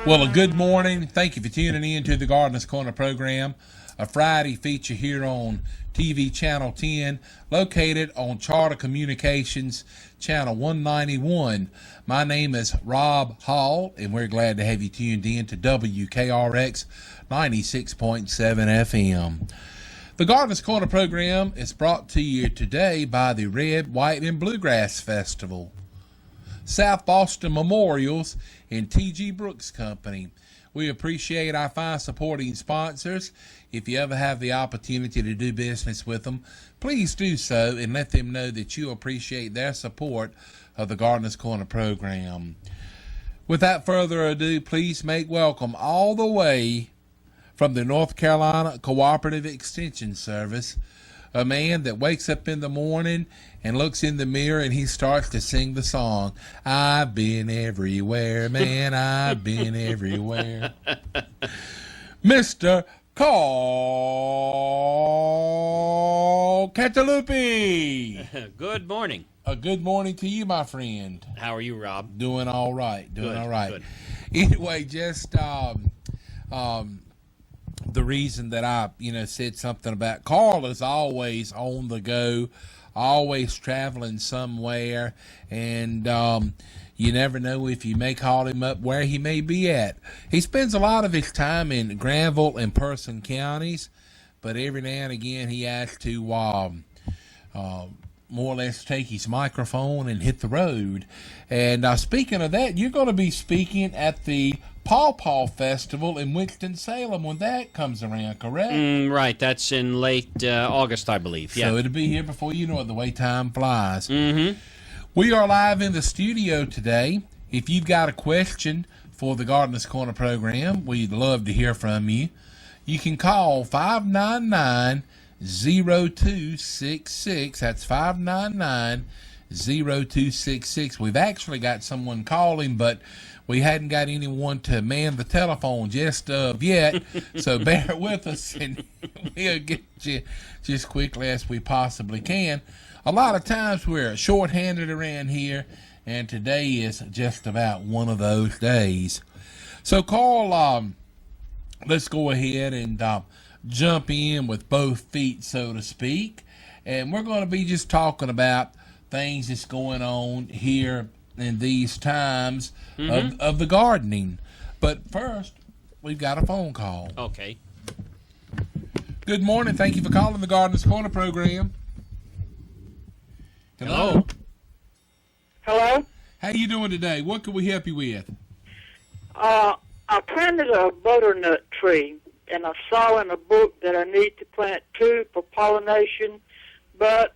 Well, a good morning. Thank you for tuning in to the Gardener's Corner program, a Friday feature here on TV Channel 10, located on Charter Communications Channel 191. My name is Rob Hall, and we're glad to have you tuned in to WKRX 96.7 FM. The Gardener's Corner program is brought to you today by the Red, White, and Bluegrass Festival, South Boston Memorials, and T.G. Brooks Company. We appreciate our fine supporting sponsors. If you ever have the opportunity to do business with them, please do so and let them know that you appreciate their support of the Gardener's Corner program. Without further ado, please make welcome all the way from the North Carolina Cooperative Extension Service, a man that wakes up in the morning and looks in the mirror and he starts to sing the song, I've been everywhere, man, I've been everywhere. Mr. Carl Cantalupi. Good morning. A good morning to you, my friend. How are you, Rob? Doing all right. Good. Anyway, just the reason that I, said something about Carl is always on the go, always traveling somewhere, and you never know if you may call him up where he may be at. He spends a lot of his time in Granville and Person counties, but every now and again he has to more or less take his microphone and hit the road. And speaking of that, you're going to be speaking at the Paw Paw Festival in Winston-Salem when that comes around, correct? Right, that's in late August, I believe. Yeah. So it'll be here before you know it, the way time flies. Mm-hmm. We are live in the studio today. If you've got a question for the Gardener's Corner program, we'd love to hear from you. You can call 599-0266. That's 599-0266. We've actually got someone calling, but we hadn't got anyone to man the telephone just yet, so bear with us, and we'll get you just quickly as we possibly can. A lot of times we're short-handed around here, and today is just about one of those days. So, Carl, let's go ahead and jump in with both feet, so to speak, and we're going to be just talking about things that's going on here in these times of the gardening. But first, we've got a phone call. Okay. Good morning. Thank you for calling the Gardener's Corner program. Hello. Hello? How you doing today? What can we help you with? I planted a butternut tree, and I saw in a book that I need to plant two for pollination, but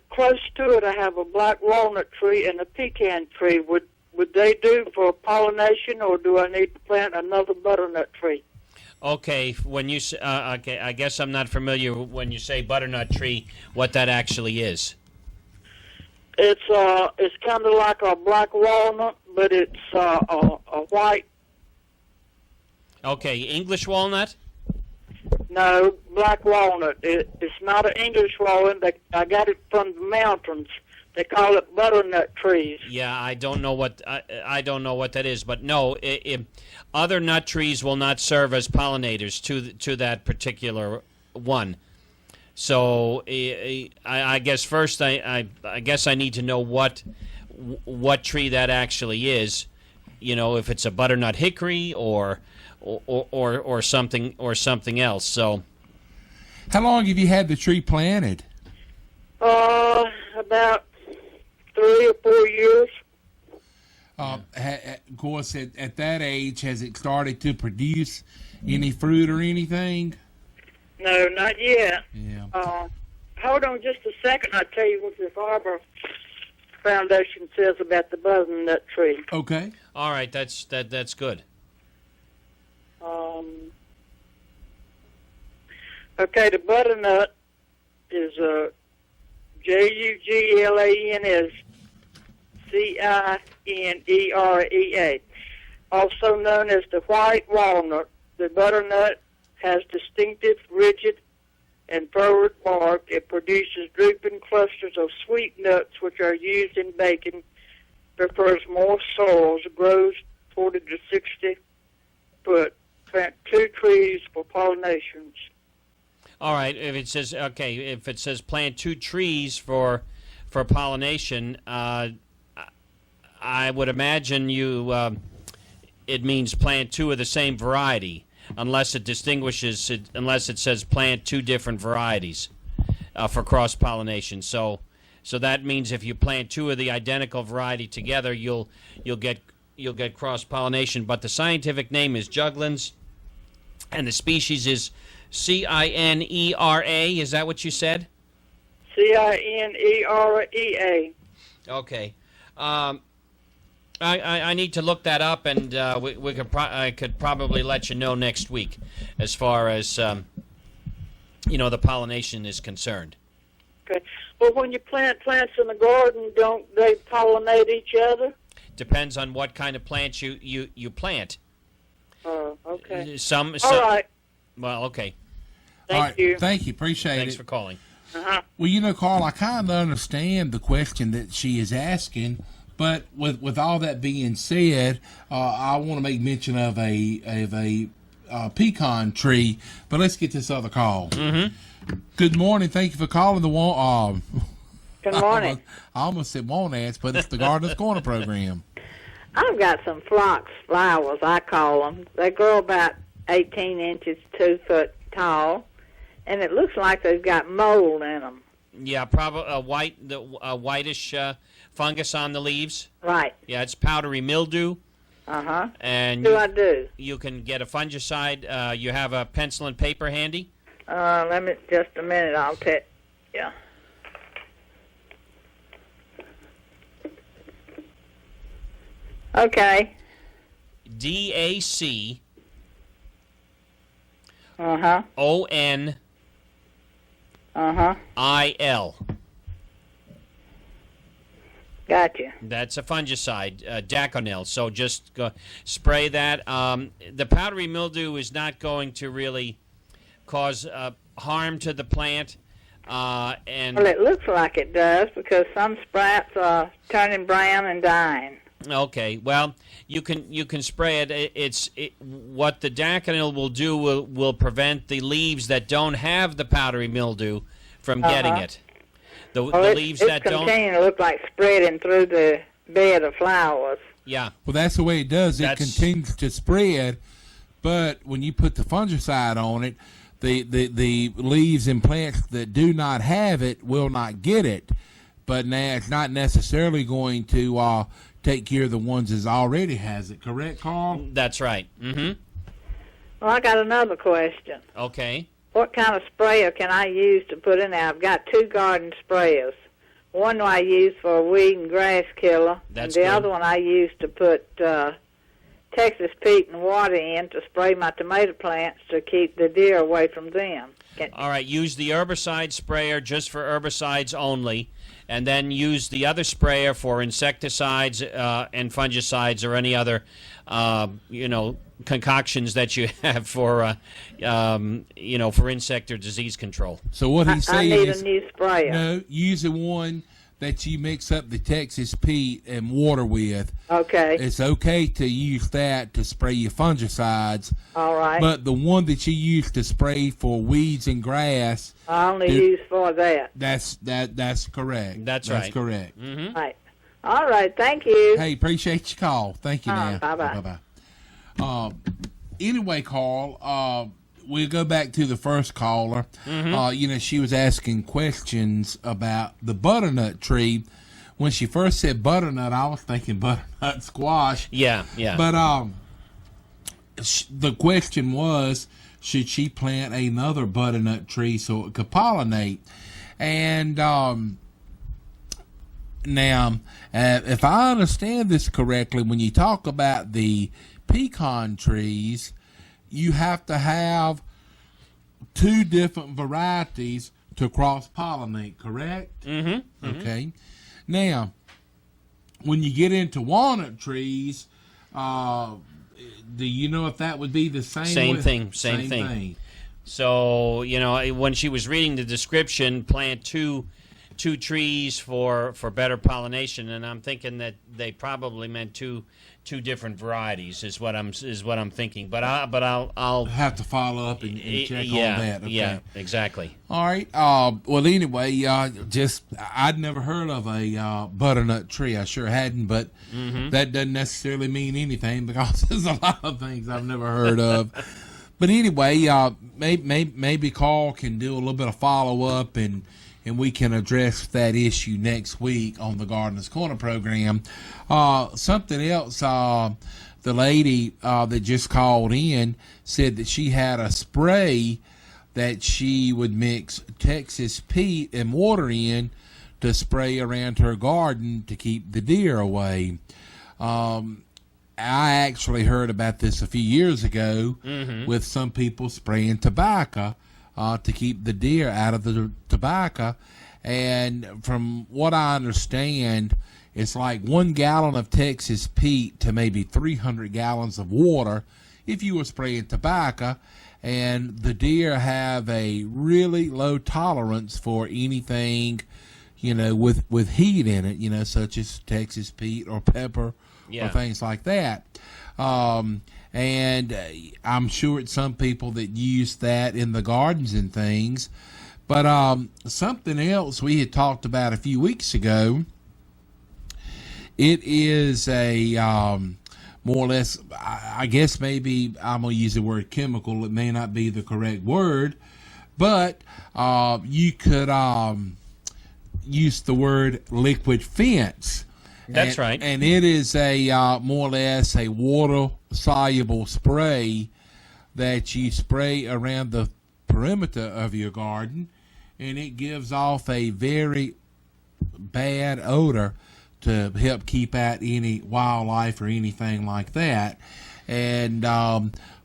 close to it, I have a black walnut tree and a pecan tree. Would they do for pollination, or do I need to plant another butternut tree? Okay, when you okay, I guess I'm not familiar when you say butternut tree, what that actually is. It's kind of like a black walnut, but it's a white. Okay, English walnut? No, black walnut. It's not an English walnut. I got it from the mountains. They call it butternut trees. Yeah, I don't know what that is, but no, other nut trees will not serve as pollinators to that particular one. So I guess first I guess I need to know what tree that actually is. If it's a butternut hickory or something else. So, how long have you had the tree planted? About 3 or 4 years. Of course, at that age, has it started to produce any fruit or anything? No, not yet. Yeah. Hold on just a second. I'll tell you what the Arbor Foundation says about the butternut tree. Okay. All right, that's good. Okay, the butternut is Juglacinerea, also known as the white walnut. The butternut has distinctive, rigid, and furrowed bark. It produces drooping clusters of sweet nuts, which are used in baking. Prefers moist soils. Grows 40 to 60 foot. Plant 2 trees for pollinations. All right. If it says plant 2 trees for pollination, I would imagine it means plant 2 of the same variety, unless it says plant 2 different varieties for cross pollination. So that means if you plant 2 of the identical variety together, you'll get cross pollination. But the scientific name is juglans, and the species is Cinera. Is that what you said? Cinerea. Okay. I need to look that up, and I could probably let you know next week, as far as the pollination is concerned. Okay. Well, when you plant plants in the garden, don't they pollinate each other? Depends on what kind of plants you plant. Oh, okay. Some. All right. Well, okay. Thank you. Thank you. Appreciate it. Thanks for calling. Uh-huh. Well, Carl, I kind of understand the question that she is asking, but with all that being said, I want to make mention of a pecan tree. But let's get this other call. Mm-hmm. Good morning. Thank you for calling the one. Good morning. I almost said won't ask, but it's the Gardener's Corner program. I've got some phlox flowers, I call them. They grow about 18 inches, 2 foot tall, and it looks like they've got mold in them. Yeah, probably a whitish fungus on the leaves. Right. Yeah, it's powdery mildew. Uh-huh. And What do I do? You can get a fungicide. You have a pencil and paper handy? Let me, just a minute, I'll tell you. Okay. DAC. Uh-huh. ONIL. Uh-huh. Gotcha. That's a fungicide, Daconil. So just spray that. The powdery mildew is not going to really cause harm to the plant. And Well, it looks like it does because some sprouts are turning brown and dying. Okay, well, you can spray it. What the Daconil will do will prevent the leaves that don't have the powdery mildew from getting it. The leaves that don't. It's continuing to look like spreading through the bed of flowers. Yeah. Well, that's the way it does. It continues to spread, but when you put the fungicide on it, the leaves and plants that do not have it will not get it. But now it's not necessarily going to take care of the ones that already has it. Correct, Carl? That's right. Mm-hmm. Well, I got another question. Okay. What kind of sprayer can I use to put in there? I've got 2 garden sprayers. One I use for a weed and grass killer, That's and the good. other one I use to put Texas peat and water in to spray my tomato plants to keep the deer away from them. All right, use the herbicide sprayer just for herbicides only, and then use the other sprayer for insecticides and fungicides or any other, concoctions that you have for, for insect or disease control. So what he's saying I need is, a new sprayer. no, use the one that you mix up the Texas peat and water with. Okay. It's okay to use that to spray your fungicides. All right. But the one that you use to spray for weeds and grass, I only use for that. that's correct. That's right. right. Correct. Mm-hmm. Right. All right. Thank you. Hey, appreciate your call. Thank you now. Bye-bye. Bye-bye. Anyway, Carl, we'll go back to the first caller. Mm-hmm. She was asking questions about the butternut tree. When she first said butternut, I was thinking butternut squash. Yeah, yeah. But the question was, should she plant another butternut tree so it could pollinate? And now, if I understand this correctly, when you talk about the pecan trees, you have to have 2 different varieties to cross-pollinate, correct? Mm-hmm. Okay. Now, when you get into walnut trees, do you know if that would be the same? Same thing. So, when she was reading the description, plant 2 two trees for better pollination, and I'm thinking that they probably meant two different varieties is what I'm thinking. But I'll have to follow up and check on that. Okay. Yeah, exactly. All right. Well, anyway, I'd never heard of a butternut tree. I sure hadn't, but that doesn't necessarily mean anything because there's a lot of things I've never heard of. But anyway, maybe Carl can do a little bit of follow up and we can address that issue next week on the Gardener's Corner program. Something else, the lady that just called in said that she had a spray that she would mix Texas peat and water in to spray around her garden to keep the deer away. I actually heard about this a few years ago with some people spraying tobacco to keep the deer out of the tobacco. And from what I understand, it's like 1 gallon of Texas peat to maybe 300 gallons of water if you were spraying tobacco. And the deer have a really low tolerance for anything, with heat in it, such as Texas peat or pepper or things like that. And I'm sure it's some people that use that in the gardens and things. But something else we had talked about a few weeks ago, it is a more or less, I guess maybe I'm going to use the word chemical. It may not be the correct word, but you could use the word liquid fence. That's right. And it is a more or less a water-soluble spray that you spray around the perimeter of your garden, and it gives off a very bad odor to help keep out any wildlife or anything like that. And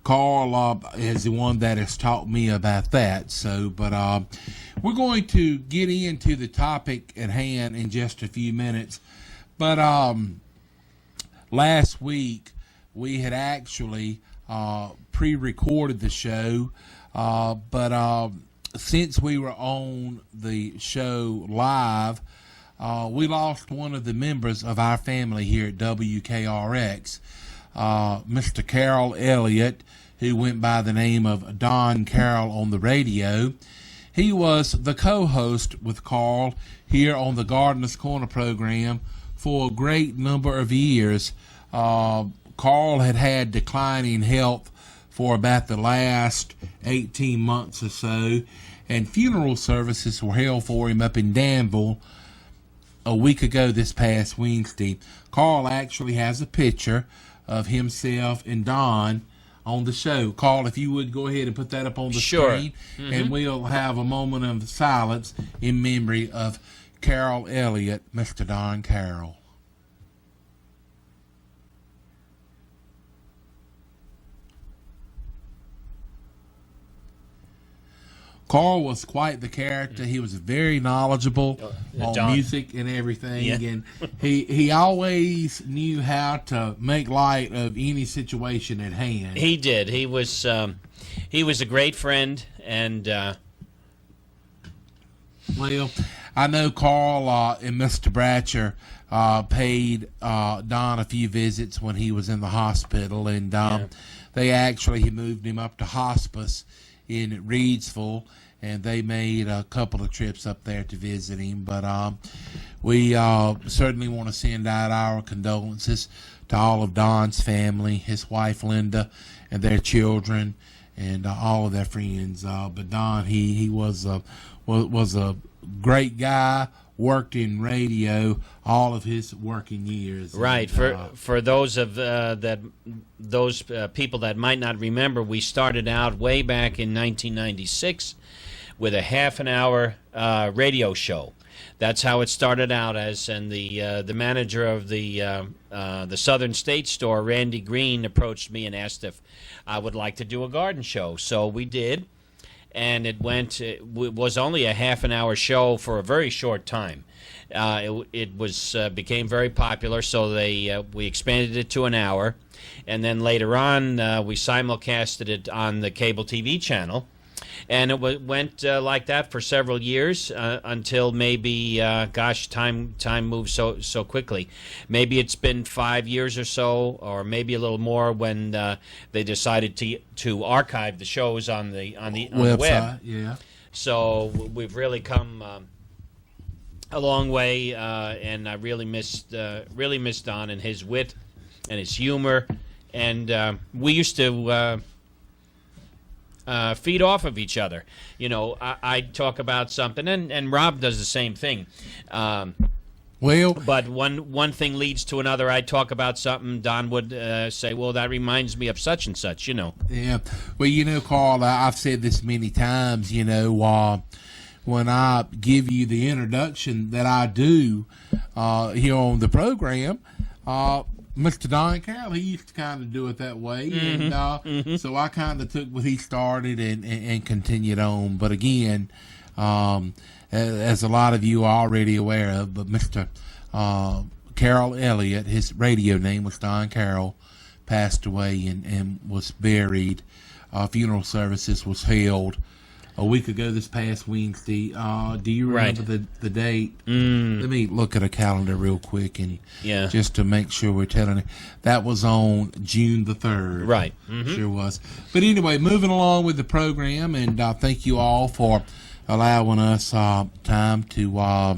Carl is the one that has taught me about that. So, but we're going to get into the topic at hand in just a few minutes. But last week we had actually pre-recorded the show, but since we were on the show live, we lost one of the members of our family here at WKRX, Mr. Caroll Elliott, who went by the name of Don Caroll on the radio. He was the co-host with Carl here on the Gardener's Corner program for a great number of years. Carl had declining health for about the last 18 months or so, and funeral services were held for him up in Danville a week ago this past Wednesday. Carl actually has a picture of himself and Don on the show. Carl, if you would go ahead and put that up on the screen, and we'll have a moment of silence in memory of Caroll Elliott, Mr. Don Caroll. Carl was quite the character. He was very knowledgeable on music and everything, and he always knew how to make light of any situation at hand. He did. He was a great friend, and well, I know Carl and Mr. Bratcher paid Don a few visits when he was in the hospital, and he moved him up to hospice in Reedsville, and they made a couple of trips up there to visit him. But we certainly want to send out our condolences to all of Don's family, his wife Linda, and their children, and all of their friends. But Don, he was a great guy. Worked in radio all of his working years. Right. For those of those people that might not remember, we started out way back in 1996 with a half-an-hour radio show. That's how it started out as, and the manager of the Southern State store, Randy Green, approached me and asked if I would like to do a garden show. So we did. And it was only a half-an-hour show for a very short time. It became very popular, so we expanded it to an hour, and then later on we simulcasted it on the cable TV channel, And it went like that for several years until maybe, time moves so quickly. Maybe it's been 5 years or so, or maybe a little more, when they decided to archive the shows on the Website, web. yeah. So we've really come a long way, and I really missed Don and his wit and his humor, and we used to feed off of each other. You know, I'd talk about something, and Rob does the same thing. But one thing leads to another. I'd talk about something. Don would say, well, that reminds me of such and such, you know. Yeah. Well, you know, Carl, I've said this many times, you know, when I give you the introduction that I do here on the program, Mr. Don Caroll, he used to kind of do it that way. And so I kind of took what he started and continued on. But again, as a lot of you are already aware of, but Mr. Caroll Elliott, his radio name was Don Caroll, passed away and was buried. Funeral services was held a week ago this past Wednesday. Do you remember the date? Let me look at a calendar real quick and just to make sure we're telling it. That was on June the 3rd. Right. Sure was. But anyway, moving along with the program, and thank you all for allowing us time to more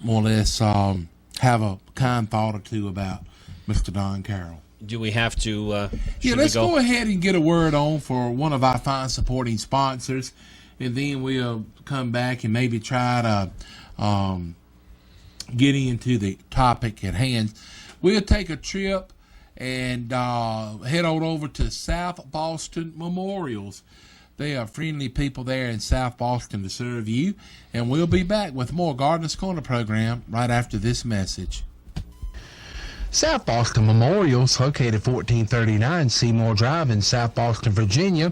or less have a kind thought or two about Mr. Don Caroll. Do we have to? Let's go ahead and get a word on for one of our fine supporting sponsors, and then we'll come back and maybe try to get into the topic at hand. We'll take a trip and head on over to South Boston Memorials. They are friendly people there in South Boston to serve you, and we'll be back with more Gardener's Corner program right after this message. South Boston Memorials, located 1439 Seymour Drive in South Boston, Virginia.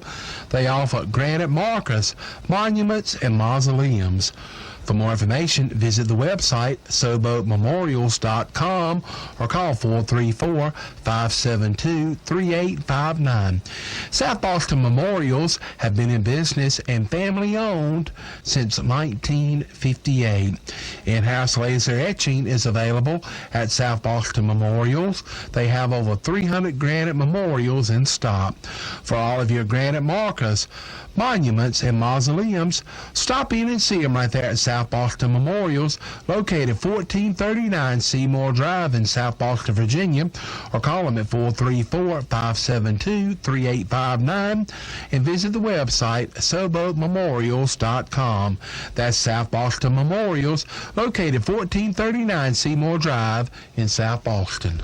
They offer granite markers, monuments, and mausoleums. For more information, visit the website SoboMemorials.com or call 434-572-3859. South Boston Memorials have been in business and family-owned since 1958. In-house laser etching is available at South Boston Memorials. They have over 300 granite memorials in stock. For all of your granite markers, monuments, and mausoleums, stop in and see them right there at South Boston Memorials, located 1439 Seymour Drive in South Boston, Virginia, or call them at 434-572-3859 and visit the website SoboMemorials.com. That's South Boston Memorials, located 1439 Seymour Drive in South Boston.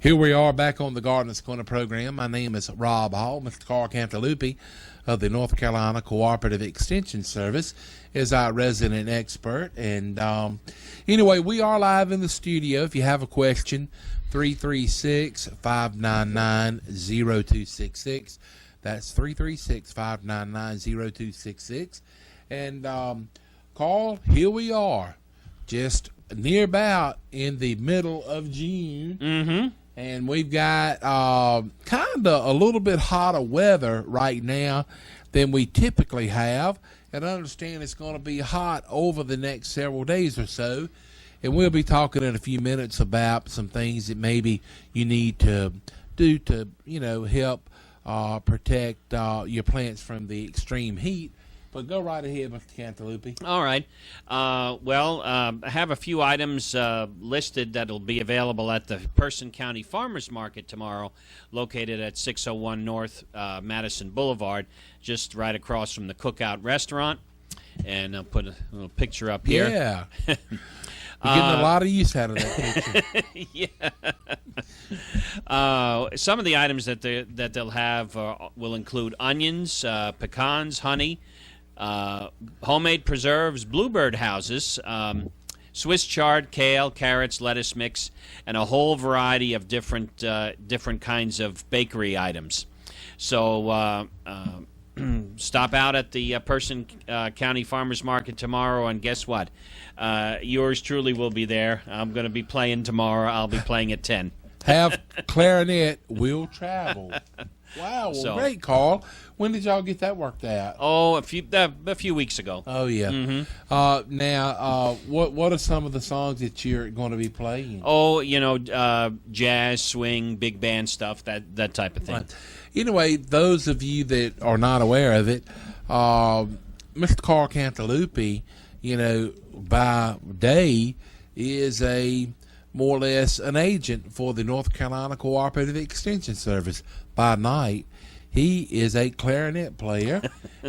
Here we are back on the Gardener's Corner program. My name is Rob Hall. Mr. Carl Cantalupi of the North Carolina Cooperative Extension Service is our resident expert. And anyway, we are live in the studio. If you have a question, 336-599-0266. That's 336-599-0266. And Carl, here we are, just near about in the middle of June. And we've got kind of a little bit hotter weather right now than we typically have. And I understand it's going to be hot over the next several days or so. And we'll be talking in a few minutes about some things that maybe you need to do to, help protect your plants from the extreme heat. But go right ahead, Mr. Cantalupi. All right. I have a few items listed that will be available at the Person County Farmers Market tomorrow, located at 601 North Madison Boulevard, just right across from the Cookout Restaurant. And I'll put a little picture up here. Yeah. You're getting a lot of use out of that picture. Yeah. Some of the items that they'll have will include onions, pecans, honey, homemade preserves, bluebird houses, Swiss chard, kale, carrots, lettuce mix, and a whole variety of different kinds of bakery items. So stop out at the Person County Farmers Market tomorrow, and guess what? Yours truly will be there. I'm going to be playing tomorrow. I'll be playing at 10. Have clarinet will travel. Wow, well, great, Carl. When did y'all get that worked out? Oh, a few weeks ago. Oh, yeah. Mm-hmm. Now, what are some of the songs that you're going to be playing? Oh, jazz, swing, big band stuff, that type of thing. Right. Anyway, those of you that are not aware of it, Mr. Carl Cantalupe, by day is a more or less an agent for the North Carolina Cooperative Extension Service. By night, he is a clarinet player,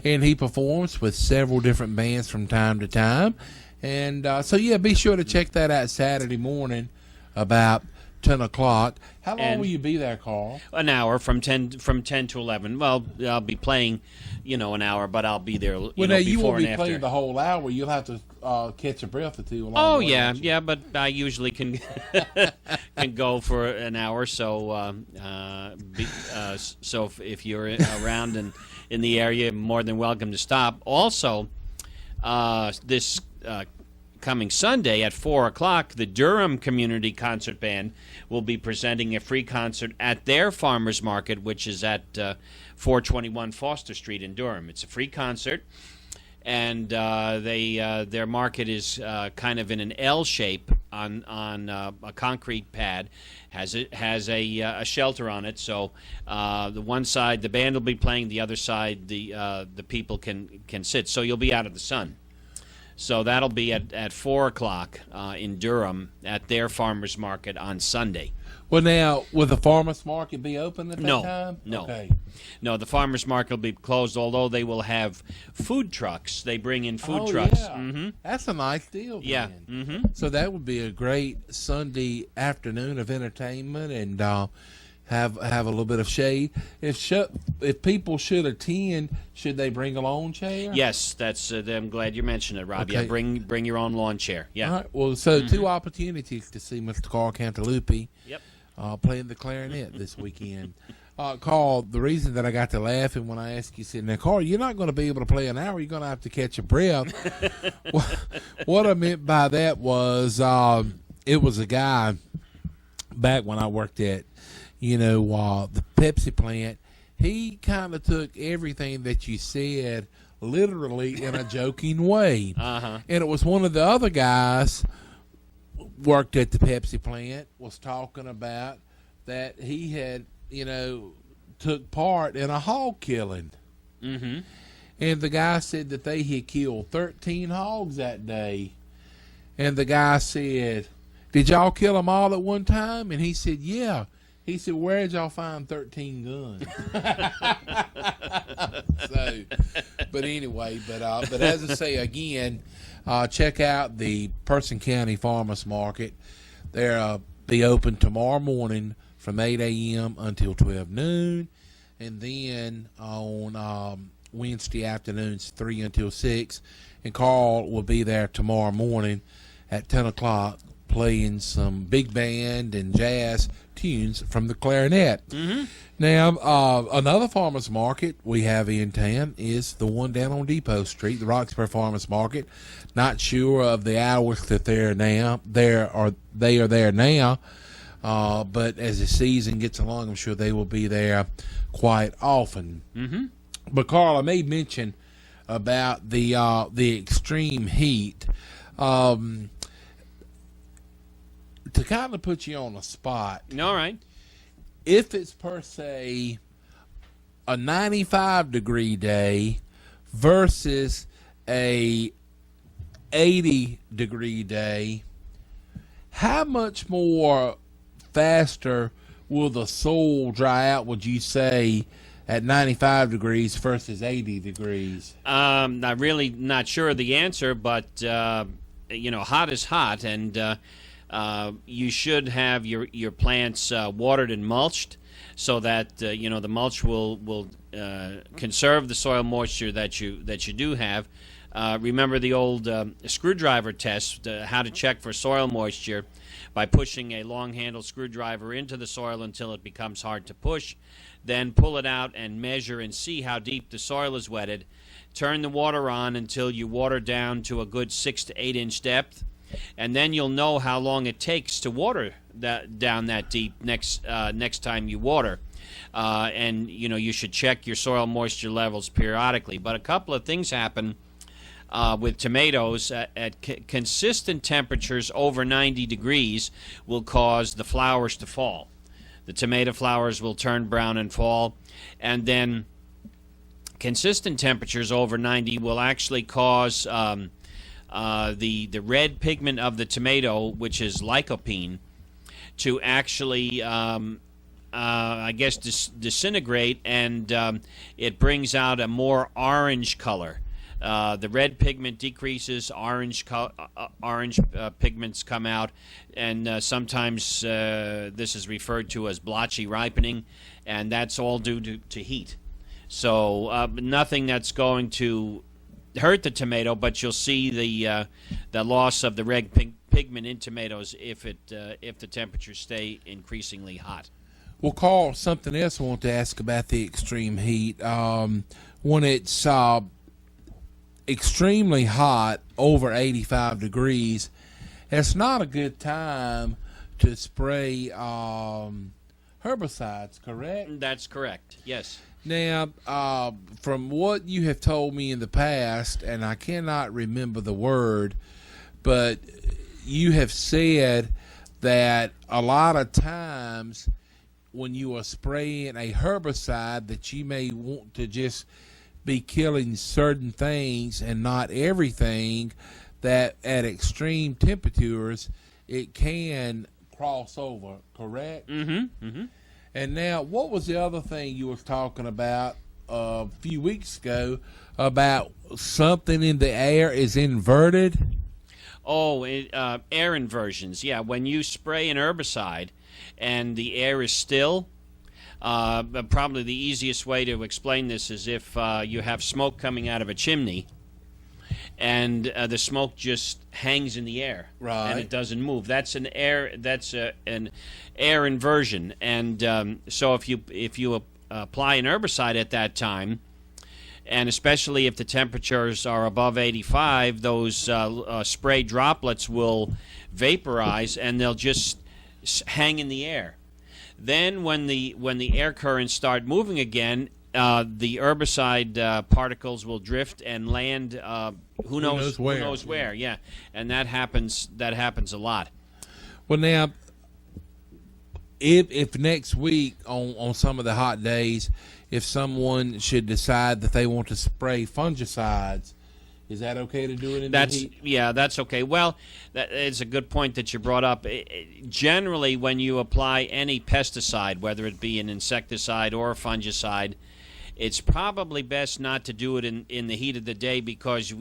and he performs with several different bands from time to time. And be sure to check that out Saturday morning about 10 o'clock. How long will you be there, Carl? An hour, from 10 to 11. Well, I'll be playing, an hour, but I'll be there, you before won't be and after. playing the whole hour. You'll have to catch a breath or two along Oh, the way. yeah, but I usually can go for an hour. So, if you're around and in the area, you're more than welcome to stop. Also, this coming Sunday at 4 o'clock, the Durham Community Concert Band will be presenting a free concert at their farmers market, which is at 421 Foster Street in Durham. It's a free concert, and their market is kind of in an L shape on a concrete pad. Has a shelter on it, so the one side the band will be playing, the other side the people can sit. So you'll be out of the sun. So that'll be at 4 o'clock in Durham at their farmers market on Sunday. Well, now, will the farmers market be open at that time? No. Okay. No, the farmers market will be closed, although they will have food trucks. They bring in food trucks. Yeah. Mm-hmm. That's a nice deal, then. Yeah. Mm-hmm. So that would be a great Sunday afternoon of entertainment, and have a little bit of shade. If people should attend, should they bring a lawn chair? Yes, that's. I'm glad you mentioned it, Rob. Okay. Yeah, bring your own lawn chair. Yeah. All right. Well, so two opportunities to see Mr. Carl Cantalupe. Yep. Playing the clarinet this weekend. Carl, the reason that I got to laughing when I asked you, said, now, Carl, you're not going to be able to play an hour. You're going to have to catch your breath. What I meant by that was it was a guy back when I worked at, the Pepsi plant. He kind of took everything that you said literally in a joking way. Uh-huh. And it was one of the other guys worked at the Pepsi plant was talking about that he had, took part in a hog killing. Mm-hmm. And the guy said that they had killed 13 hogs that day. And the guy said, did y'all kill them all at one time? And he said, yeah. He said, where did y'all find 13 guns? But anyway, but as I say again, check out the Person County Farmers Market. They'll be open tomorrow morning from 8 a.m. until 12 noon. And then on Wednesday afternoons, 3 until 6. And Carl will be there tomorrow morning at 10 o'clock playing some big band and jazz tunes from the clarinet. Mm-hmm. Now, another farmers market we have in town is the one down on Depot Street, the Roxbury Farmers Market. Not sure of the hours that they're now. They are there now, but as the season gets along, I'm sure they will be there quite often. Mm-hmm. But Carl, I made mention about the extreme heat. To kind of put you on the spot. All right. If it's per se a 95-degree day versus a 80-degree day, how much more faster will the soil dry out, would you say, at 95 degrees versus 80 degrees? I'm really not sure of the answer, but, hot is hot, and you should have your plants watered and mulched so that the mulch will conserve the soil moisture that you do have. Remember the old screwdriver test, how to check for soil moisture by pushing a long-handled screwdriver into the soil until it becomes hard to push. Then pull it out and measure and see how deep the soil is wetted. Turn the water on until you water down to a good 6 to 8 inch depth, and then you'll know how long it takes to water down that deep next time you water. And you should check your soil moisture levels periodically. But a couple of things happen with tomatoes. At consistent temperatures over 90 degrees will cause the flowers to fall. The tomato flowers will turn brown and fall, and then consistent temperatures over 90 will actually cause the red pigment of the tomato, which is lycopene, to actually disintegrate, and it brings out a more orange color. The red pigment decreases, orange pigments come out, and sometimes this is referred to as blotchy ripening, and that's all due to heat. So nothing that's going to hurt the tomato, but you'll see the loss of the red pigment in tomatoes if the temperatures stay increasingly hot. Well, Carl, something else I want to ask about the extreme heat. When it's extremely hot, over 85 degrees, it's not a good time to spray herbicides, correct? That's correct, yes. Now, from what you have told me in the past, and I cannot remember the word, but you have said that a lot of times when you are spraying a herbicide that you may want to just be killing certain things and not everything, that at extreme temperatures it can cross over, correct? Mm-hmm. Mm-hmm. And now, what was the other thing you was talking about a few weeks ago about something in the air is inverted? Oh, air inversions. Yeah, when you spray an herbicide and the air is still, probably the easiest way to explain this is if you have smoke coming out of a chimney and the smoke just hangs in the air, right, and it doesn't move. That's an air inversion, and so if you apply an herbicide at that time, and especially if the temperatures are above 85, those spray droplets will vaporize and they'll just hang in the air. Then when the air currents start moving again, the herbicide particles will drift and land who knows where. Yeah, and that happens a lot. Well, now, if next week on some of the hot days, if someone should decide that they want to spray fungicides, is that okay to do it in the heat? Yeah, that's okay. Well, that is a good point that you brought up. Generally, when you apply any pesticide, whether it be an insecticide or a fungicide, it's probably best not to do it in the heat of the day, because a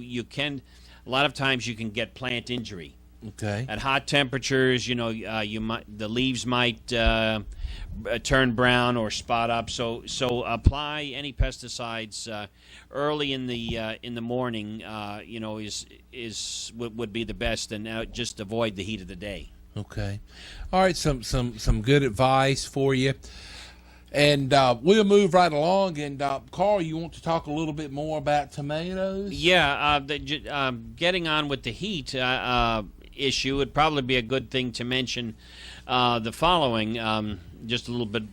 lot of times you can get plant injury. Okay. At hot temperatures, the leaves might turn brown or spot up. So apply any pesticides early in the morning. Would be the best, and just avoid the heat of the day. Okay. All right. Some good advice for you. And we'll move right along. And Carl, you want to talk a little bit more about tomatoes? Yeah. Getting on with the heat issue, it'd probably be a good thing to mention the following, just a little bit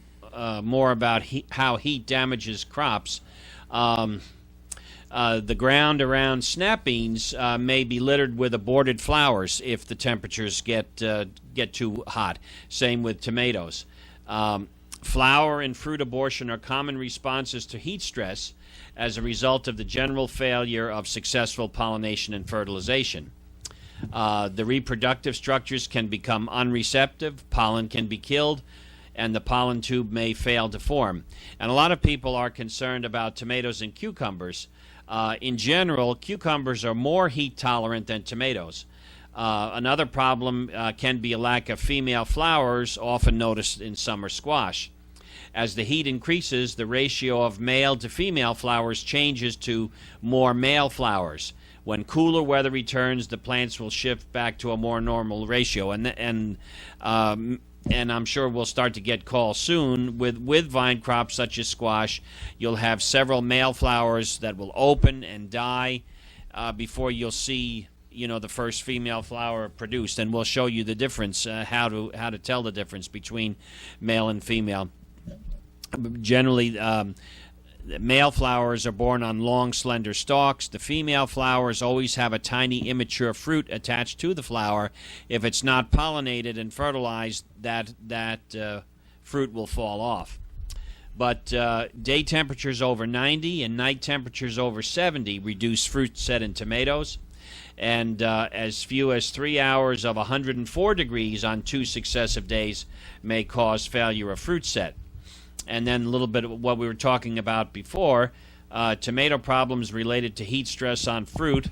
more about how heat damages crops. The ground around snap beans may be littered with aborted flowers if the temperatures get too hot. Same with tomatoes. Flower and fruit abortion are common responses to heat stress as a result of the general failure of successful pollination and fertilization. The reproductive structures can become unreceptive, pollen can be killed, and the pollen tube may fail to form. And a lot of people are concerned about tomatoes and cucumbers. In general, cucumbers are more heat tolerant than tomatoes. Another problem can be a lack of female flowers, often noticed in summer squash. As the heat increases, the ratio of male to female flowers changes to more male flowers. When cooler weather returns, the plants will shift back to a more normal ratio, and I'm sure we'll start to get calls soon with vine crops such as squash. You'll have several male flowers that will open and die before you'll see the first female flower produced, and we'll show you the difference, how to tell the difference between male and female. Generally, male flowers are born on long, slender stalks. The female flowers always have a tiny, immature fruit attached to the flower. If it's not pollinated and fertilized, that fruit will fall off. But day temperatures over 90 and night temperatures over 70 reduce fruit set in tomatoes. And as few as 3 hours of 104 degrees on 2 successive days may cause failure of fruit set. And then a little bit of what we were talking about before, tomato problems related to heat stress on fruit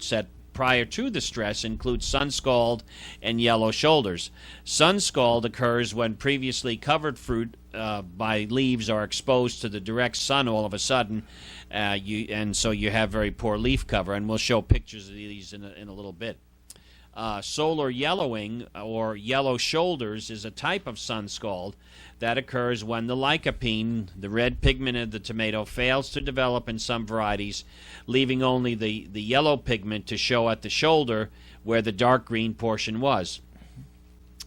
set prior to the stress include sun scald and yellow shoulders. Sun scald occurs when previously covered fruit by leaves are exposed to the direct sun all of a sudden, and so you have very poor leaf cover, and we'll show pictures of these in a little bit. Solar yellowing or yellow shoulders is a type of sun scald that occurs when the lycopene, the red pigment of the tomato, fails to develop in some varieties, leaving only the yellow pigment to show at the shoulder where the dark green portion was.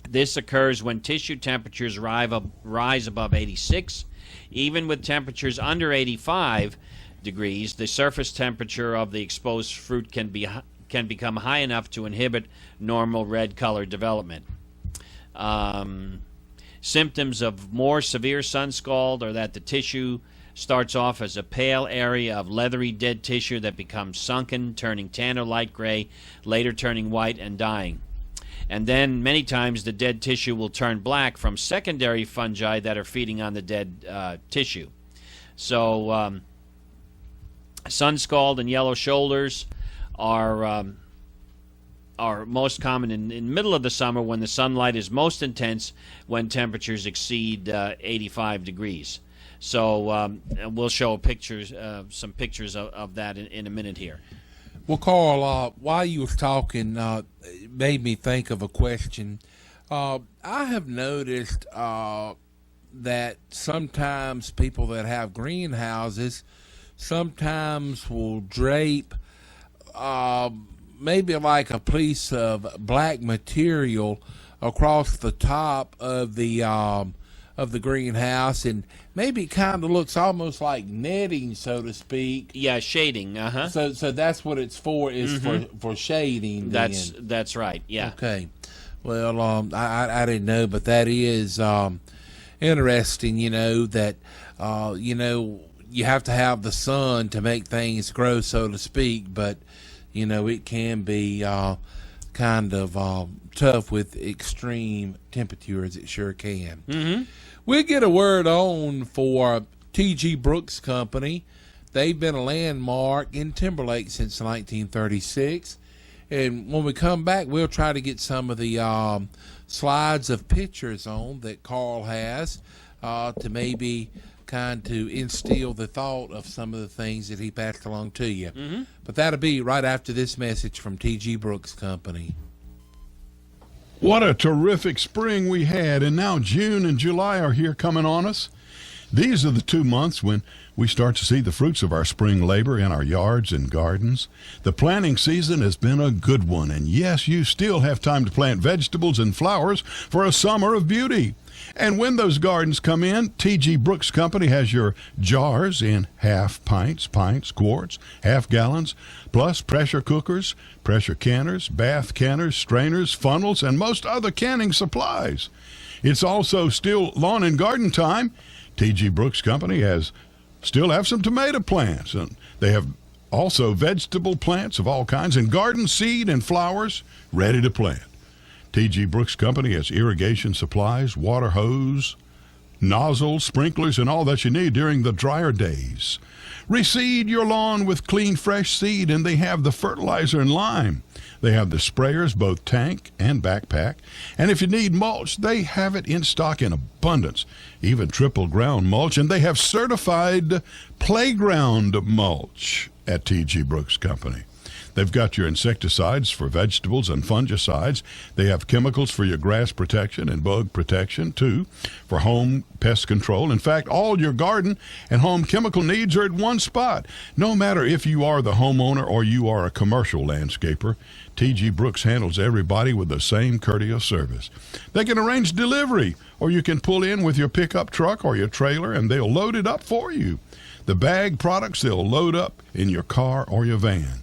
This occurs when tissue temperatures rise above 86. Even with temperatures under 85 degrees, the surface temperature of the exposed fruit can become high enough to inhibit normal red color development. Symptoms of more severe sun scald are that the tissue starts off as a pale area of leathery dead tissue that becomes sunken, turning tan or light gray, later turning white and dying. And then many times the dead tissue will turn black from secondary fungi that are feeding on the dead tissue. So sun scald and yellow shoulders are most common in middle of the summer when the sunlight is most intense, when temperatures exceed 85 degrees. So we'll show some pictures of that in a minute here. Well, Carl, while you was talking, it made me think of a question. I have noticed that sometimes people that have greenhouses sometimes will drape maybe like a piece of black material across the top of the greenhouse, and maybe it kind of looks almost like netting, so to speak. Yeah, shading. So that's what it's for, is for shading. That's right. Yeah. Okay. Well, I didn't know, but that is interesting. That you have to have the sun to make things grow, so to speak, but it can be kind of tough with extreme temperatures. It sure can. Mm-hmm. We'll get a word on for T.G. Brooks Company. They've been a landmark in Timberlake since 1936. And when we come back, we'll try to get some of the slides of pictures on that Carl has to maybe kind to instill the thought of some of the things that he passed along to you. Mm-hmm. But that'll be right after this message from T.G. Brooks Company. What a terrific spring we had, and now June and July are here coming on us. These are the 2 months when we start to see the fruits of our spring labor in our yards and gardens. The planting season has been a good one, and yes, you still have time to plant vegetables and flowers for a summer of beauty. And when those gardens come in, T.G. Brooks Company has your jars in half pints, quarts, half gallons, plus pressure cookers, pressure canners, bath canners, strainers, funnels, and most other canning supplies. It's also still lawn and garden time. T.G. Brooks Company still have some tomato plants, and they have also vegetable plants of all kinds, and garden seed and flowers ready to plant. T.G. Brooks Company has irrigation supplies, water hose, nozzles, sprinklers, and all that you need during the drier days. Reseed your lawn with clean, fresh seed, and they have the fertilizer and lime. They have the sprayers, both tank and backpack. And if you need mulch, they have it in stock in abundance, even triple ground mulch, and they have certified playground mulch at T.G. Brooks Company. They've got your insecticides for vegetables and fungicides. They have chemicals for your grass protection and bug protection, too, for home pest control. In fact, all your garden and home chemical needs are at one spot. No matter if you are the homeowner or you are a commercial landscaper, T.G. Brooks handles everybody with the same courteous service. They can arrange delivery, or you can pull in with your pickup truck or your trailer, and they'll load it up for you. The bag products they'll load up in your car or your van.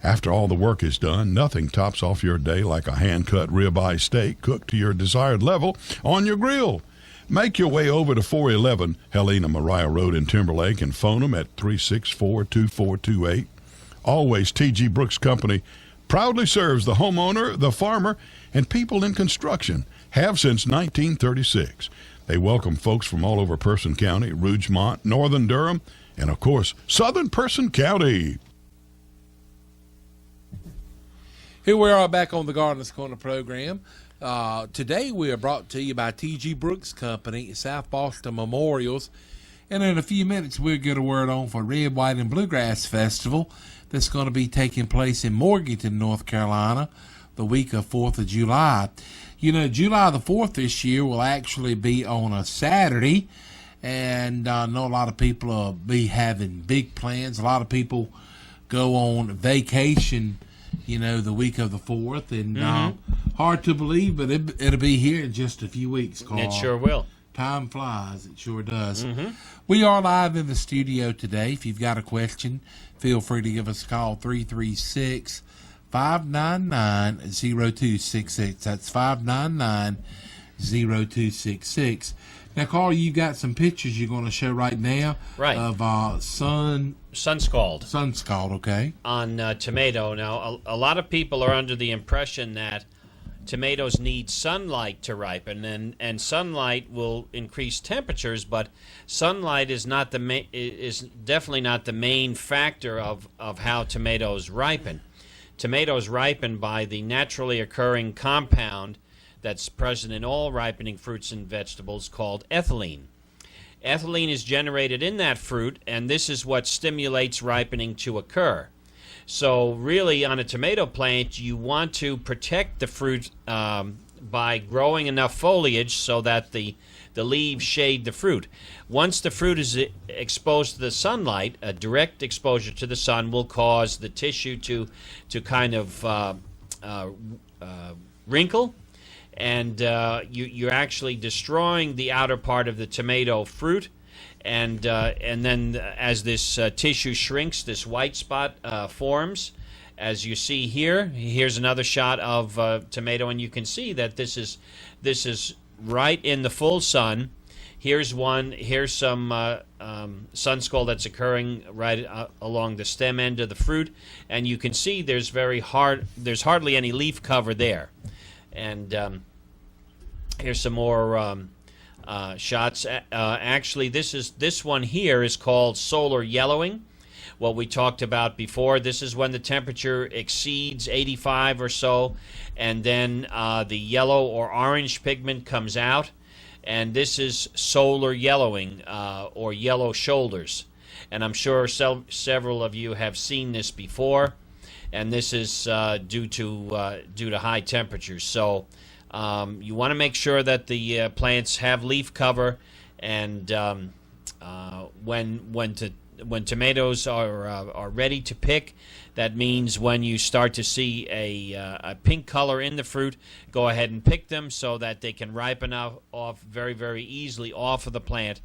After all the work is done, nothing tops off your day like a hand-cut ribeye steak cooked to your desired level on your grill. Make your way over to 411 Helena Maria Road in Timberlake and phone them at 364-2428. Always T.G. Brooks Company proudly serves the homeowner, the farmer, and people in construction. Have since 1936. They welcome folks from all over Person County, Rougemont, Northern Durham, and, of course, Southern Person County. Here we are back on the Gardener's Corner program. Today we are brought to you by T.G. Brooks Company, South Boston Memorials. And in a few minutes we'll get a word on for Red, White, and Bluegrass Festival that's going to be taking place in Morganton, North Carolina, the week of 4th of July. You know, July the 4th this year will actually be on a Saturday, and I know a lot of people will be having big plans. A lot of people go on vacation, you know, the week of the 4th, and hard to believe, but it'll be here in just a few weeks, Carl. It sure will. Time flies. It sure does. We are live in the studio today. If you've got a question, feel free to give us a call, 336-599-0266. That's 599-0266. Now, Carl, you've got some pictures you're going to show right now of Sunscald, okay, on tomato. Now, a lot of people are under the impression that tomatoes need sunlight to ripen, and sunlight will increase temperatures, but sunlight is definitely not the main factor of how tomatoes ripen. Tomatoes ripen by the naturally occurring compound that's present in all ripening fruits and vegetables called ethylene. Ethylene is generated in that fruit, and this is what stimulates ripening to occur. So really, on a tomato plant, you want to protect the fruit by growing enough foliage so that the leaves shade the fruit. Once the fruit is exposed to the sunlight, a direct exposure to the sun will cause the tissue to kind of wrinkle, and you're actually destroying the outer part of the tomato fruit. And then as this tissue shrinks, this white spot forms. As you see here, here's another shot of tomato, and you can see that this is right in the full sun. Here's some sunscald that's occurring right along the stem end of the fruit, and you can see there's hardly any leaf cover there. And here's some more shots. Actually, this one here is called solar yellowing. What we talked about before. This is when the temperature exceeds 85 or so, and then the yellow or orange pigment comes out, and this is solar yellowing or yellow shoulders. And I'm sure several of you have seen this before, and this is due to high temperatures. So you want to make sure that the plants have leaf cover, and when tomatoes are ready to pick, that means when you start to see a pink color in the fruit, go ahead and pick them so that they can ripen off very, very easily off of the plant.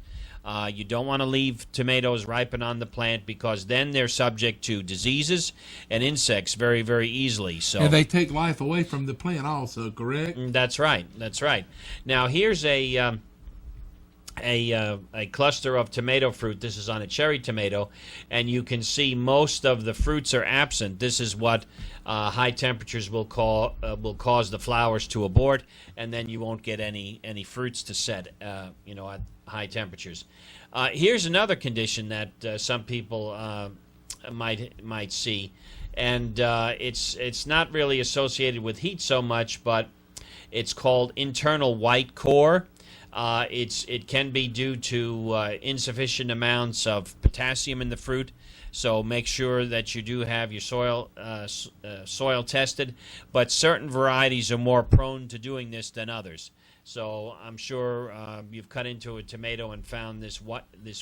You don't want to leave tomatoes ripen on the plant, because then they're subject to diseases and insects very, very easily. So, and they take life away from the plant also, correct? That's right. Now here's a a cluster of tomato fruit. This is on a cherry tomato, and you can see most of the fruits are absent. This is what high temperatures will cause the flowers to abort, and then you won't get any fruits to set. At high temperatures. Here's another condition that some people might see, and it's not really associated with heat so much, but it's called internal white core. It can be due to insufficient amounts of potassium in the fruit, so make sure that you do have your soil tested. But certain varieties are more prone to doing this than others. So I'm sure you've cut into a tomato and found this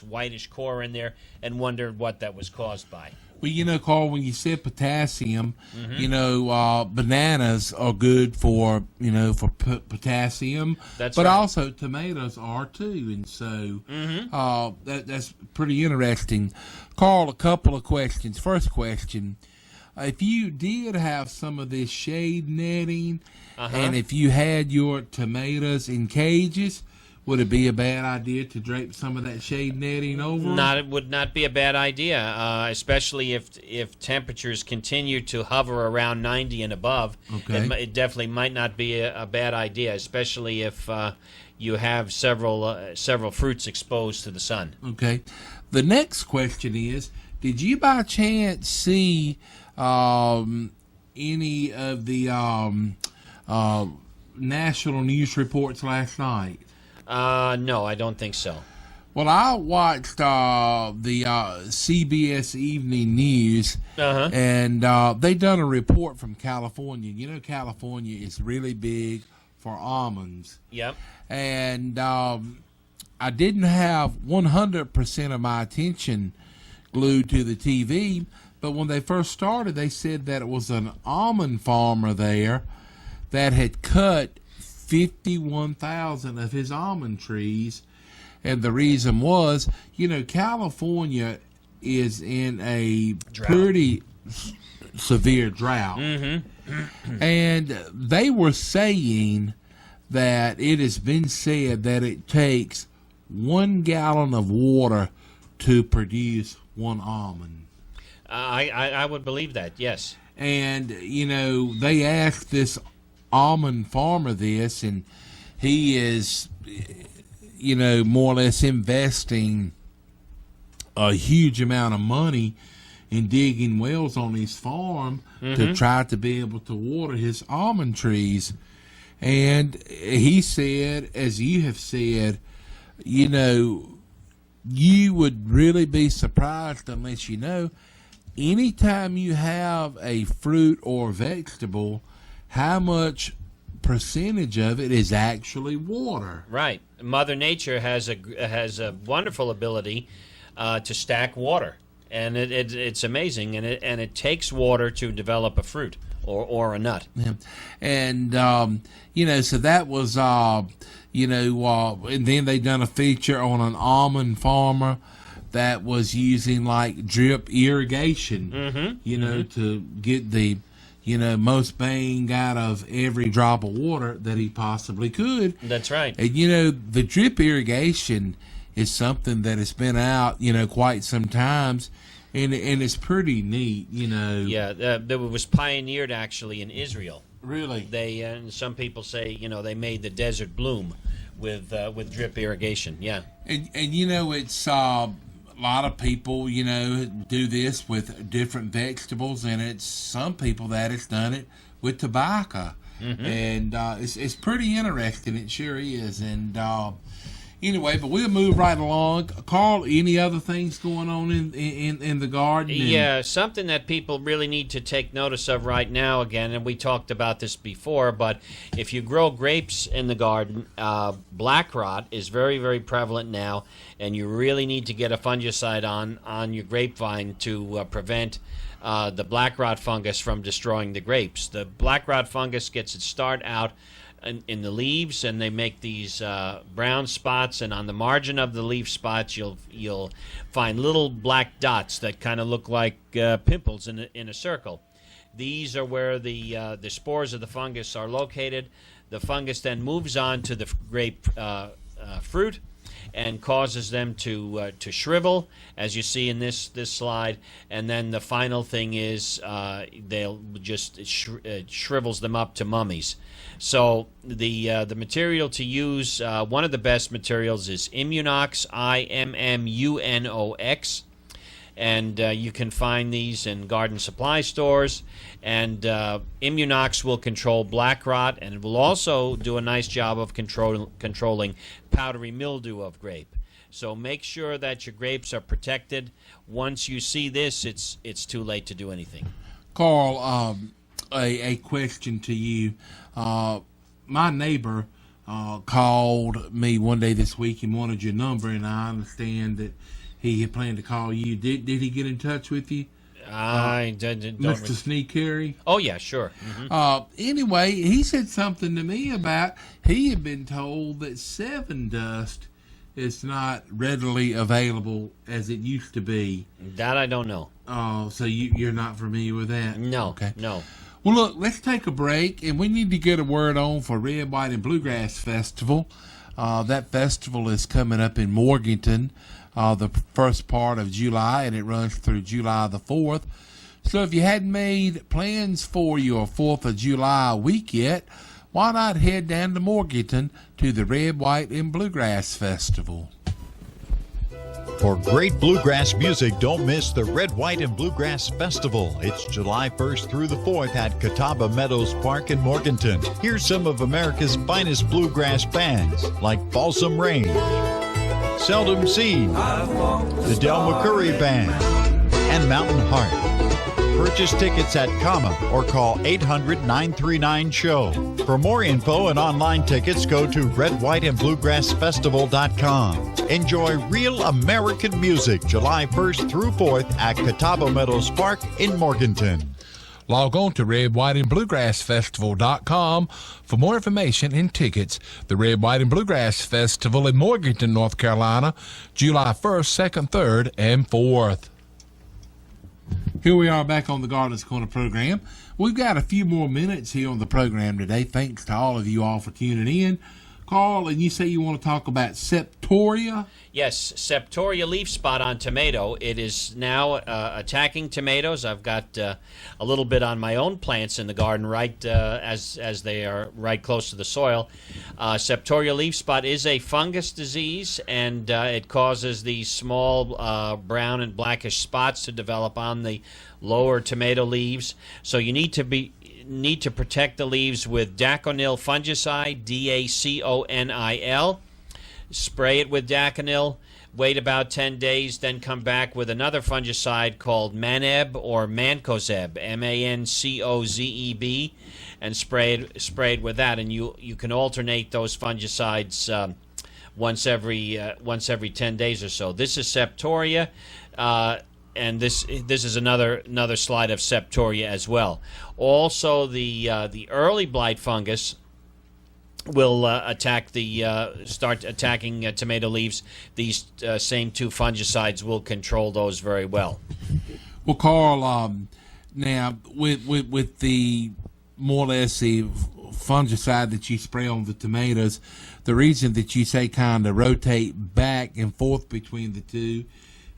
whitish core in there and wondered what that was caused by. Well, Carl, when you said potassium, bananas are good for potassium. That's but right. also tomatoes are too, and so that's pretty interesting. Carl, a couple of questions. First question: if you did have some of this shade netting, and if you had your tomatoes in cages, would it be a bad idea to drape some of that shade netting over? It would not be a bad idea, especially if temperatures continue to hover around 90 and above. Okay. It definitely might not be a bad idea, especially if you have several fruits exposed to the sun. Okay. The next question is: did you by chance see any of the national news reports last night? No, I don't think so. Well, I watched the CBS Evening News, and they done a report from California. California is really big for almonds. Yep. And I didn't have 100% of my attention glued to the TV, but when they first started, they said that it was an almond farmer there that had cut 51,000 of his almond trees, and the reason was, California is in a pretty severe drought, and they were saying that it has been said that it takes 1 gallon of water to produce one almond. I would believe that, yes. And they asked this almond farmer this, and he is more or less investing a huge amount of money in digging wells on his farm to try to be able to water his almond trees. And he said, as you have said, you would really be surprised unless anytime you have a fruit or vegetable, how much percentage of it is actually water. Right. Mother Nature has a wonderful ability to stack water, and it's amazing, and it takes water to develop a fruit or a nut. Yeah. And so that was and then they done a feature on an almond farmer that was using like drip irrigation, to get the most bang out of every drop of water that he possibly could. That's right. And the drip irrigation is something that has been out quite some times, and it's pretty neat. Yeah, that was pioneered actually in Israel. Really, they some people say they made the desert bloom with drip irrigation. Yeah, and it's a lot of people do this with different vegetables, and it's some people that has done it with tobacco, and it's pretty interesting. It sure is. And anyway, but we'll move right along. Carl, any other things going on in the garden? Yeah, something that people really need to take notice of right now again, and we talked about this before, but if you grow grapes in the garden, black rot is very, very prevalent now, and you really need to get a fungicide on your grapevine to prevent the black rot fungus from destroying the grapes. The black rot fungus gets its start out in the leaves, and they make these brown spots, and on the margin of the leaf spots you'll find little black dots that kind of look like pimples in a circle. These are where the spores of the fungus are located. The fungus then moves on to the grape fruit, and causes them to shrivel, as you see in this slide. And then the final thing is they'll just shrivels them up to mummies. So the material to use, one of the best materials is Immunox, Immunox. And you can find these in garden supply stores. And Immunox will control black rot, and it will also do a nice job of controlling powdery mildew of grape. So make sure that your grapes are protected. Once you see this, it's too late to do anything. Carl, a question to you. My neighbor called me one day this week and wanted your number, and I understand that he had planned to call you. Did he get in touch with you? I don't. Mr. Sneak Carey? Oh, yeah, sure. Mm-hmm. Anyway, he said something to me about he had been told that Seven Dust is not readily available as it used to be. That I don't know. Oh, so you're not familiar with that? No. Okay. No. Well, look, let's take a break, and we need to get a word on for Red, White, and Bluegrass Festival. That festival is coming up in Morganton the first part of July, and it runs through July the 4th. So if you hadn't made plans for your 4th of July week yet, why not head down to Morganton to the Red, White, and Bluegrass Festival? For great bluegrass music, don't miss the Red, White, and Bluegrass Festival. It's July 1st through the 4th at Catawba Meadows Park in Morganton. Here's some of America's finest bluegrass bands like Balsam Range, Seldom Seen, the Del McCurry Band, and Mountain Heart. Purchase tickets at Comma or call 800-939-SHOW. For more info and online tickets, go to redwhiteandbluegrassfestival.com. Enjoy real American music July 1st through 4th at Catawba Meadows Park in Morganton. Log on to redwhiteandbluegrassfestival.com for more information and tickets. The Red, White, and Bluegrass Festival in Morganton, North Carolina, July 1st, 2nd, 3rd, and 4th. Here we are back on the Gardeners Corner program. We've got a few more minutes here on the program today. Thanks to all of you all for tuning in. Carl, and you say you want to talk about Septoria? Yes, Septoria leaf spot on tomato. It is now attacking tomatoes. I've got a little bit on my own plants in the garden, right as they are right close to the soil. Septoria leaf spot is a fungus disease, and it causes these small brown and blackish spots to develop on the lower tomato leaves. So you need to protect the leaves with Daconil fungicide, Daconil. Spray it with Daconil, wait about 10 days, then come back with another fungicide called Maneb or Mancozeb, Mancozeb, and spray it with that. And you can alternate those fungicides once every 10 days or so. This is Septoria. And this is another slide of Septoria as well. Also, the early blight fungus will start attacking tomato leaves. These same two fungicides will control those very well. Well, Carl, now with the more or less the fungicide that you spray on the tomatoes, the reason that you say kind of rotate back and forth between the two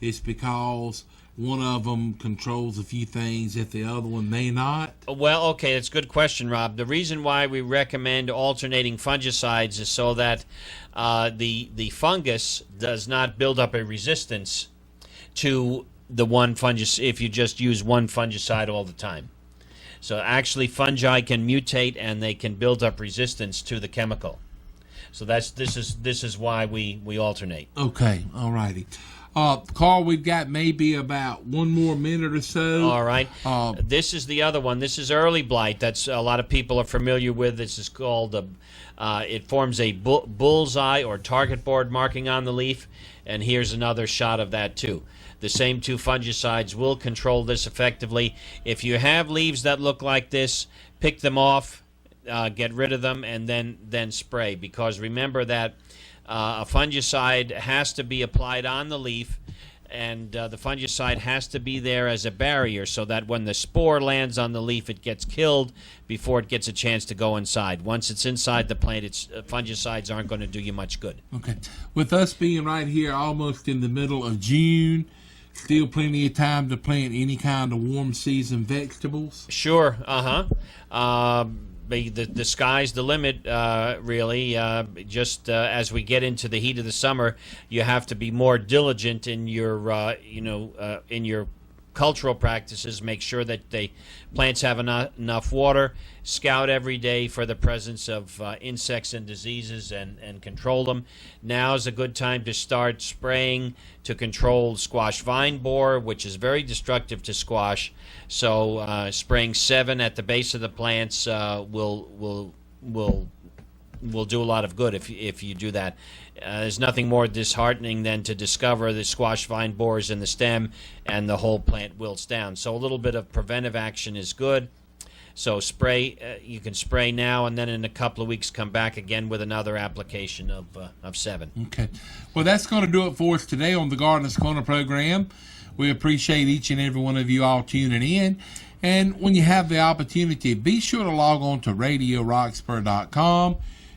is because one of them controls a few things that the other one may not? Well, okay, that's a good question, Rob. The reason why we recommend alternating fungicides is so that the fungus does not build up a resistance to the one fungicide if you just use one fungicide all the time. So actually, fungi can mutate and they can build up resistance to the chemical. So this is why we alternate. Okay, all righty. Carl, we've got maybe about one more minute or so. All right. This is the other one. This is early blight. That's a lot of people are familiar with. This is called it forms a bullseye or target board marking on the leaf. And here's another shot of that too. The same two fungicides will control this effectively. If you have leaves that look like this, pick them off, get rid of them, and then spray. Because remember that a fungicide has to be applied on the leaf and the fungicide has to be there as a barrier so that when the spore lands on the leaf, it gets killed before it gets a chance to go inside. Once it's inside the plant, fungicides aren't going to do you much good. Okay. With us being right here almost in the middle of June, still plenty of time to plant any kind of warm season vegetables? Sure. The sky's the limit, really. Just as we get into the heat of the summer, you have to be more diligent in your, in your cultural practices. Make sure that the plants have enough water. Scout every day for the presence of insects and diseases and control them. Now is a good time to start spraying to control squash vine borer, which is very destructive to squash. So spraying 7 at the base of the plants will do a lot of good if you do that. There's nothing more disheartening than to discover the squash vine borers in the stem and the whole plant wilts down. So a little bit of preventive action is good. So spray, you can spray now, and then in a couple of weeks come back again with another application of 7. Okay. Well, that's going to do it for us today on the Gardener's Corner program. We appreciate each and every one of you all tuning in. And when you have the opportunity, be sure to log on to RadioRoxburgh.com,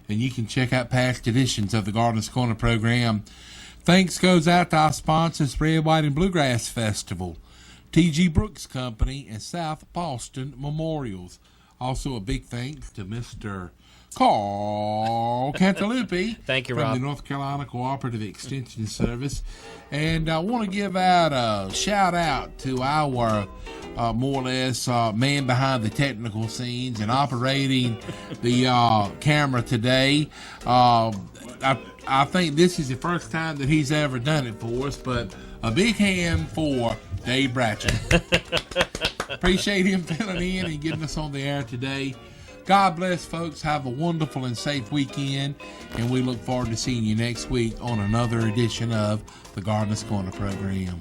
and you can check out past editions of the Gardener's Corner program. Thanks goes out to our sponsors, Red, White, and Bluegrass Festival, T.G. Brooks Company, and South Boston Memorials. Also a big thanks to Mr. Carl Cantalupi. Thank you, from Rob. the North Carolina Cooperative Extension Service. And I want to give out a shout out to our more or less man behind the technical scenes and operating the camera today. I think this is the first time that he's ever done it for us, but a big hand for Dave Bratcher. Appreciate him filling in and getting us on the air today. God bless, folks. Have a wonderful and safe weekend, and we look forward to seeing you next week on another edition of the Gardener's Corner program.